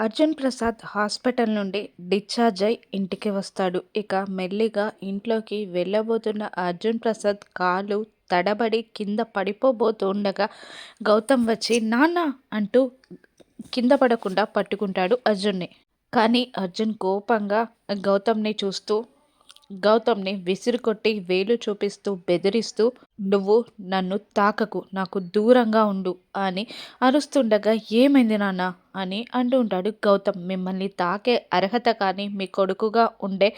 Arjun Prasad hospital నుండి discharge అయి ఇంటికి వస్తాడు. ఇక మెల్లిగా ఇంట్లోకి వెళ్ళబోతున్న అర్జున్ ప్రసాద్ కాలు తడబడి కింద పడిపోబోతూ ఉండగా గౌతమ్ వచ్చి నాన్న అంటూ కింద పడకుండా పట్టుకుంటాడు అర్జున్ని. కానీ అర్జున్ కోపంగా గౌతమ్ని చూస్తూ గౌతమ్ని విసిరికొట్టి వేలు చూపిస్తూ బెదిరిస్తూ నువ్వు నన్ను తాకకు, నాకు దూరంగా ఉండు అని అరుస్తుండగా ఏమైంది నాన్న అని అంటూ ఉంటాడు గౌతమ్. మిమ్మల్ని తాకే అర్హత కానీ మీ కొడుకుగా ఉండే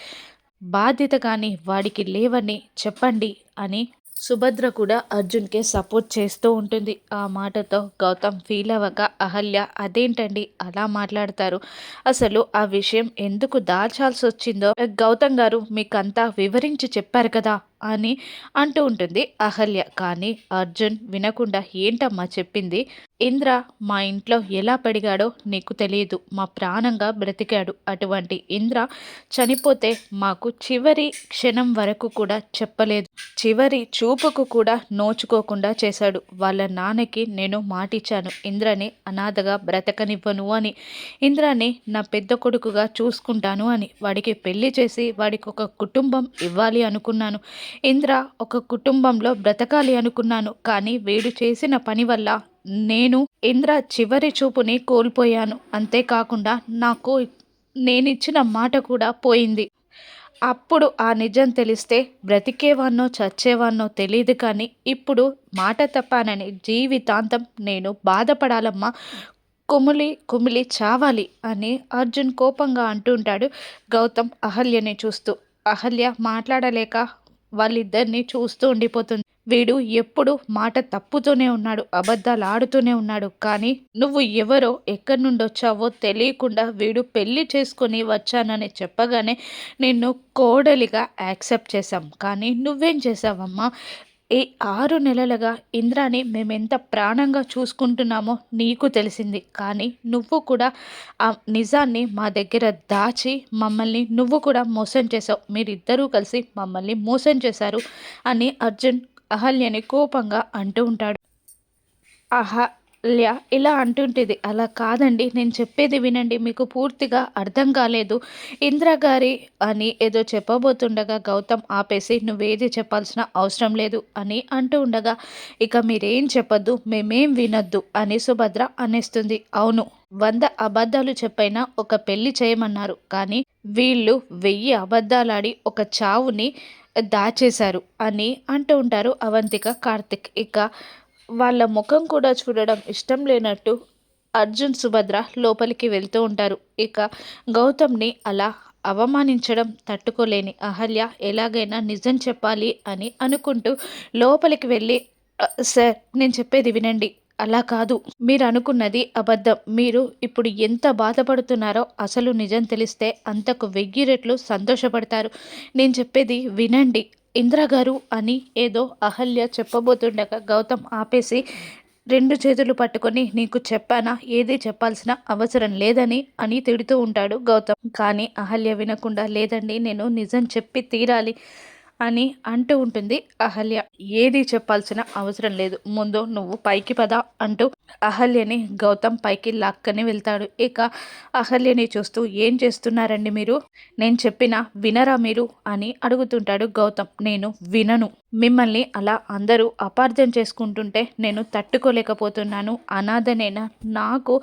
బాధ్యత కానీ వాడికి లేవని చెప్పండి అని సుభద్ర కూడా అర్జున్కే సపోర్ట్ చేస్తూ ఉంటుంది. ఆ మాటతో గౌతమ్ ఫీల్ అవ్వక అహల్య అదేంటండి అలా మాట్లాడతారు, అసలు ఆ విషయం ఎందుకు దాల్చాల్సి వచ్చిందో గౌతమ్ గారు మీకంతా వివరించి చెప్పారు కదా అని అంటూ ఉంటుంది అహల్య. కానీ అర్జున్ వినకుండా ఏంటమ్మా చెప్పింది, ఇంద్ర మా ఇంట్లో ఎలా పెరిగాడో నీకు తెలియదు, మా ప్రాణంగా బ్రతికాడు. అటువంటి ఇంద్ర చనిపోతే మాకు చివరి క్షణం వరకు కూడా చెప్పలేదు, చివరి చూపుకు కూడా నోచుకోకుండా చేశాడు. వాళ్ళ నాన్నకి నేను మాటిచ్చాను ఇంద్రని అనాథగా బ్రతకనివ్వను అని, ఇంద్రాని నా పెద్ద కొడుకుగా చూసుకుంటాను అని. వాడికి పెళ్లి చేసి వాడికి ఒక కుటుంబం ఇవ్వాలి అనుకున్నాను, ఇంద్ర ఒక కుటుంబంలో బ్రతకాలి అనుకున్నాను. కానీ వీడు చేసిన పని వల్ల నేను ఇంద్ర చివరి చూపుని కోల్పోయాను. అంతేకాకుండా నాకు నేనిచ్చిన మాట కూడా పోయింది. అప్పుడు ఆ నిజం తెలిస్తే బ్రతికేవాన్నో చచ్చేవాన్నో తెలియదు, కానీ ఇప్పుడు మాట తప్పానని జీవితాంతం నేను బాధపడాలమ్మా, కుమిలి కుమిలి చావాలి అని అర్జున్ కోపంగా అంటుంటాడు గౌతమ్ అహల్యని చూస్తూ. అహల్య మాట్లాడలేక వాళ్ళిద్దరిని చూస్తూ ఉండిపోతుంది. వీడు ఎప్పుడు మాట తప్పుతూనే ఉన్నాడు, అబద్ధాలు ఆడుతూనే ఉన్నాడు. కానీ నువ్వు ఎవరో ఎక్కడి నుండి వచ్చావో తెలియకుండా వీడు పెళ్లి చేసుకొని వచ్చానని చెప్పగానే నిన్ను కోడలిగా యాక్సెప్ట్ చేశాం. కానీ నువ్వేం చేసావమ్మా, ఈ 6 నెలలుగా ఇంద్రాని మేమెంత ప్రాణంగా చూసుకుంటున్నామో నీకు తెలిసింది. కానీ నువ్వు కూడా ఆ నిజాన్ని మా దగ్గర దాచి మమ్మల్ని నువ్వు కూడా మోసం చేసావు. మీరిద్దరూ కలిసి మమ్మల్ని మోసం చేశారు అని అర్జున్ అహల్యని కోపంగా అంటూ ఉంటాడు. అహల్య ఇలా అంటుంటేది, అలా కాదండి, నేను చెప్పేది వినండి, మీకు పూర్తిగా అర్థం కాలేదు. ఇందిరాగారి అని ఏదో చెప్పబోతుండగా గౌతమ్ ఆపేసి నువ్వేది చెప్పాల్సిన అవసరం లేదు అని అంటూ ఉండగా, ఇక మీరేం చెప్పొద్దు, మేమేం వినొద్దు అని సుభద్ర అనేస్తుంది. అవును, 100 అబద్ధాలు చెప్పైనా ఒక పెళ్లి చేయమన్నారు, కానీ వీళ్ళు 1000 అబద్ధాలాడి ఒక చావుని దాచేశారు అని అంటూ ఉంటారు అవంతిక కార్తిక్. ఇక వాళ్ళ ముఖం కూడా చూడడం ఇష్టం లేనట్టు అర్జున్ సుభద్ర లోపలికి వెళ్తూ ఉంటారు. ఇక గౌతమ్ని అలా అవమానించడం తట్టుకోలేని అహల్య ఎలాగైనా నిజం చెప్పాలి అని అనుకుంటూ లోపలికి వెళ్ళి సార్ నేను చెప్పేది వినండి, అలా కాదు, మీరు అనుకున్నది అబద్ధం, మీరు ఇప్పుడు ఎంత బాధపడుతున్నారో అసలు నిజం తెలిస్తే అంతకు 1000 రెట్లు సంతోషపడతారు, నేను చెప్పేది వినండి ఇందిరాగారు అని ఏదో అహల్య చెప్పబోతుండగా గౌతమ్ ఆపేసి 2 చేతులు పట్టుకొని నీకు చెప్పానా ఏది చెప్పాల్సిన అవసరం లేదని అని తిడుతూ ఉంటాడు గౌతమ్. కానీ అహల్య వినకుండా లేదండి నేను నిజం చెప్పి తీరాలి అని అంటూ ఉంటుంది అహల్య. ఏది చెప్పాల్సిన అవసరం లేదు, ముందు నువ్వు పైకి పద అంటూ అహల్యని గౌతమ్ పైకి లాక్కని వెళ్తాడు. ఇక అహల్యని చూస్తూ ఏం చేస్తున్నారండి మీరు, నేను చెప్పినా వినరా మీరు అని అడుగుతుంటాడు గౌతమ్. నేను వినను, మిమ్మల్ని అలా అందరూ అపార్థం చేసుకుంటుంటే నేను తట్టుకోలేకపోతున్నాను. అనాథనైనా నాకు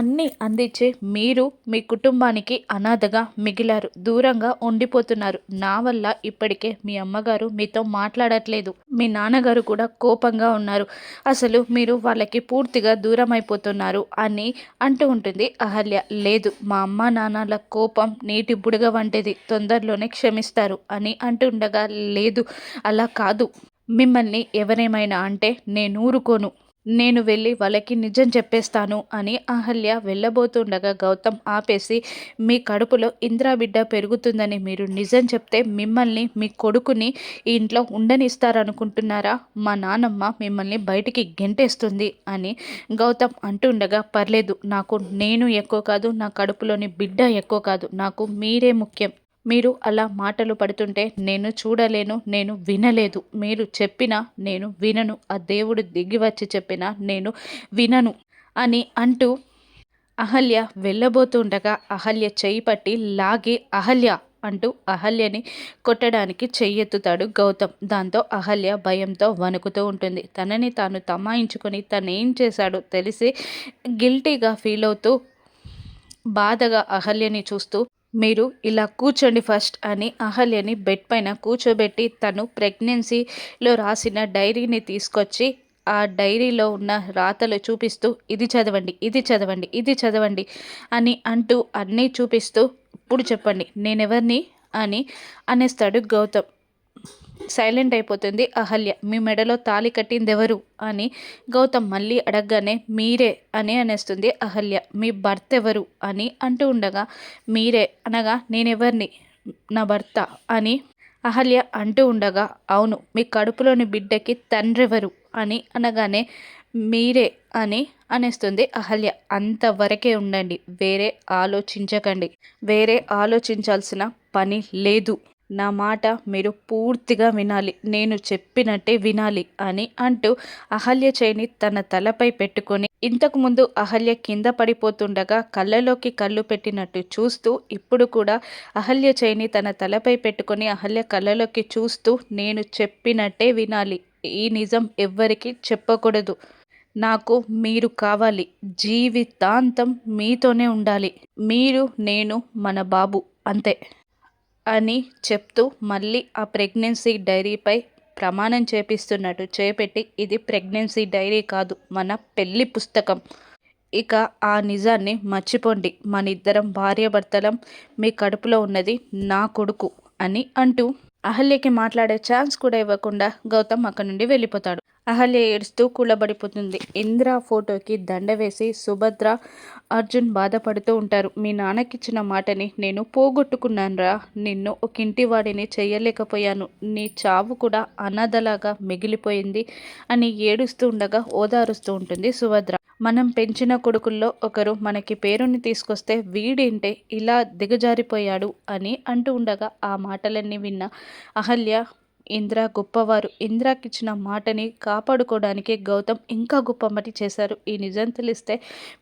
అన్నీ అందించే మీరు మీ కుటుంబానికి అనాథగా మిగిలారు, దూరంగా ఉండిపోతున్నారు. నా వల్ల ఇప్పటికే మీ అమ్మగారు మీతో మాట్లాడట్లేదు, మీ నాన్నగారు కూడా కోపంగా ఉన్నారు, అసలు మీరు వాళ్ళకి పూర్తిగా దూరం అయిపోతున్నారు అని అంటూ ఉంటుంది అహల్య. లేదు, మా అమ్మ నాన్నల కోపం నీటి బుడగ వంటిది, తొందరలోనే క్షమిస్తారు అని అంటుండగా లేదు అలా కాదు, మిమ్మల్ని ఎవరేమైనా అంటే నేను ఊరుకోను, నేను వెళ్ళి వాళ్ళకి నిజం చెప్పేస్తాను అని అహల్య వెళ్ళబోతుండగా గౌతమ్ ఆపేసి మీ కడుపులో ఇంద్రా బిడ్డ పెరుగుతుందని మీరు నిజం చెప్తే మిమ్మల్ని మీ కొడుకుని ఈ ఇంట్లో ఉండనిస్తారనుకుంటున్నారా, మా నానమ్మ మిమ్మల్ని బయటికి గెంటేస్తుంది అని గౌతమ్ అంటుండగా పర్లేదు, నాకు నేను ఎక్కువ కాదు, నా కడుపులోని బిడ్డ ఎక్కువ కాదు, నాకు మీరే ముఖ్యం, మీరు అలా మాటలు పడుతుంటే నేను చూడలేను, నేను వినలేదు, మీరు చెప్పినా నేను వినను, ఆ దేవుడు దిగి వచ్చి చెప్పినా నేను వినను అని అంటూ అహల్య వెళ్ళబోతుండగా అహల్య చెయ్యి పట్టి లాగి అహల్య అంటూ అహల్యని కొట్టడానికి చెయ్యెత్తుతాడు గౌతమ్. దాంతో అహల్య భయంతో వణుకుతూ ఉంటుంది. తనని తాను తమాయించుకొని తనేం చేశాడో తెలిసి గిల్టీగా ఫీల్ అవుతూ బాధగా అహల్యని చూస్తూ మీరు ఇలా కూర్చోండి ఫస్ట్ అని అహల్యని బెడ్ పైన కూర్చోబెట్టి తను ప్రెగ్నెన్సీలో రాసిన డైరీని తీసుకొచ్చి ఆ డైరీలో ఉన్న రాతలు చూపిస్తూ ఇది చదవండి, ఇది చదవండి, ఇది చదవండి అని అంటూ అన్నీ చూపిస్తూ ఇప్పుడు చెప్పండి నేనెవరిని అని అనేస్తాడు గౌతమ్. సైలెంట్ అయిపోతుంది అహల్య. మీ మెడలో తాళి కట్టిందెవరు అని గౌతమ్ మళ్ళీ అడగగానే మీరే అని అనేస్తుంది అహల్య. మీ భర్త ఎవరు అని అంటూ ఉండగా మీరే అనగా నేనెవరిని నా భర్త అని అహల్య అంటూ ఉండగా అవును మీ కడుపులోని బిడ్డకి తండ్రెవరు అని అనగానే మీరే అని అనేస్తుంది అహల్య. అంతవరకే ఉండండి, వేరే ఆలోచించకండి, వేరే ఆలోచించాల్సిన పని లేదు, నా మాట మీరు పూర్తిగా వినాలి, నేను చెప్పినట్టే వినాలి అని అంటూ అహల్య చేయిని తన తలపై పెట్టుకొని ఇంతకుముందు అహల్య కింద పడిపోతుండగా కళ్ళలోకి కళ్ళు పెట్టినట్టు చూస్తూ ఇప్పుడు కూడా అహల్య చేయిని తన తలపై పెట్టుకొని అహల్య కళ్ళలోకి చూస్తూ నేను చెప్పినట్టే వినాలి, ఈ నిజం ఎవ్వరికీ చెప్పకూడదు, నాకు మీరు కావాలి, జీవితాంతం మీతోనే ఉండాలి, మీరు నేను మన బాబు అంతే అని చెప్తూ మళ్ళీ ఆ ప్రెగ్నెన్సీ డైరీపై ప్రమాణం చేపిస్తున్నట్టు చేపెట్టి ఇది ప్రెగ్నెన్సీ డైరీ కాదు మన పెళ్లి పుస్తకం, ఇక ఆ నిజాన్ని మర్చిపోండి, మనిద్దరం భార్యాభర్తలం, మీ కడుపులో ఉన్నది నా కొడుకు అని అంటూ అహల్యకి మాట్లాడే ఛాన్స్ కూడా ఇవ్వకుండా గౌతమ్ అక్కడి నుండి వెళ్ళిపోతాడు. అహల్య ఏడుస్తూ కూలబడిపోతుంది. ఇంద్ర ఫోటోకి దండ వేసి సుభద్ర అర్జున్ బాధపడుతూ ఉంటారు. మీ నాన్నకిచ్చిన మాటని నేను పోగొట్టుకున్నానురా, నిన్ను ఒక ఇంటివాడిని చెయ్యలేకపోయాను, నీ చావు కూడా అనాథలాగా మిగిలిపోయింది అని ఏడుస్తూ ఉండగా ఓదారుస్తూ ఉంటుంది సుభద్ర. మనం పెంచిన కొడుకుల్లో ఒకరు మనకి పేరుని తీసుకొస్తే వీడేంటే ఇలా దిగజారిపోయాడు అని అంటూ ఉండగా ఆ మాటలన్నీ విన్న అహల్య ఇంద్ర గొప్పవారు, ఇంద్రకిచ్చిన మాటని కాపాడుకోవడానికి గౌతమ్ ఇంకా గొప్ప పని చేశారు, ఈ నిజం తెలిస్తే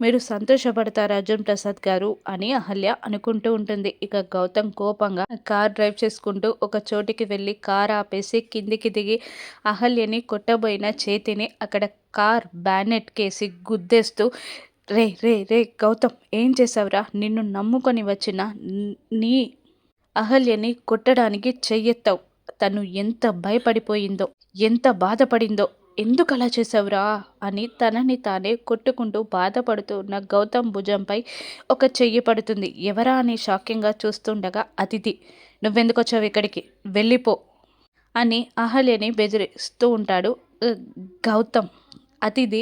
మీరు సంతోషపడతారు అర్జున్ ప్రసాద్ గారు అని అహల్య అనుకుంటూ ఉంటుంది. ఇక గౌతమ్ కోపంగా కార్ డ్రైవ్ చేసుకుంటూ ఒక చోటికి వెళ్ళి కార్ ఆపేసి కిందికి దిగి అహల్యని కొట్టబోయిన చేతిని అక్కడ కార్ బ్యానెట్ కేసి గుద్దేస్తూ రే రే రే గౌతమ్ ఏం చేసావురా, నిన్ను నమ్ముకొని వచ్చిన నీ అహల్యని కొట్టడానికి చెయ్యెత్తావు, తను ఎంత భయపడిపోయిందో ఎంత బాధపడిందో, ఎందుకు అలా చేసావురా అని తనని తానే కొట్టుకుంటూ బాధపడుతూ ఉన్న గౌతమ్ భుజంపై ఒక చెయ్యి పడుతుంది. ఎవరా అని షాకింగ్గా చూస్తుండగా అతిథి నువ్వెందుకు వచ్చావు ఇక్కడికి, వెళ్ళిపో అని అహల్యని బెదిరిస్తూ ఉంటాడు గౌతమ్. అతిథి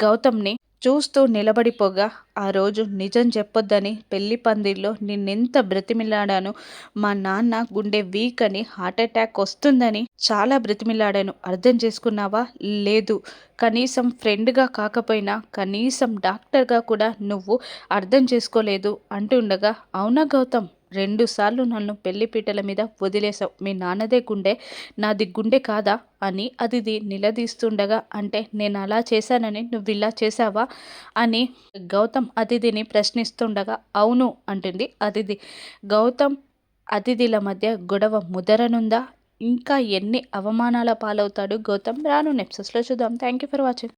గౌతమ్ని చూస్తూ నిలబడిపోగా ఆ రోజు నిజం చెప్పొద్దని పెళ్లి పందిర్లో నిన్నెంత బ్రతిమిలాడాను, మా నాన్న గుండె వీక్ అని హార్ట్అటాక్ వస్తుందని చాలా బ్రతిమిలాడాను, అర్థం చేసుకున్నావా, లేదు, కనీసం ఫ్రెండ్గా కాకపోయినా కనీసం డాక్టర్గా కూడా నువ్వు అర్థం చేసుకోలేదు అంటుండగా అవునా గౌతమ్, 2 సార్లు నన్ను పెళ్లిపీటల మీద వదిలేశావు, మీ నాన్నదే గుండె నాది గుండె కాదా అని అతిథి నిలదీస్తుండగా అంటే నేను అలా చేశానని నువ్వు ఇలా చేశావా అని గౌతమ్ అతిథిని ప్రశ్నిస్తుండగా అవును అంటుంది అతిథి. గౌతమ్ అతిథిల మధ్య గొడవ ముదరనుందా, ఇంకా ఎన్ని అవమానాల పాలవుతాడు గౌతమ్ రాను ఎపిసోడ్స్లో చూద్దాం. Thank you for watching.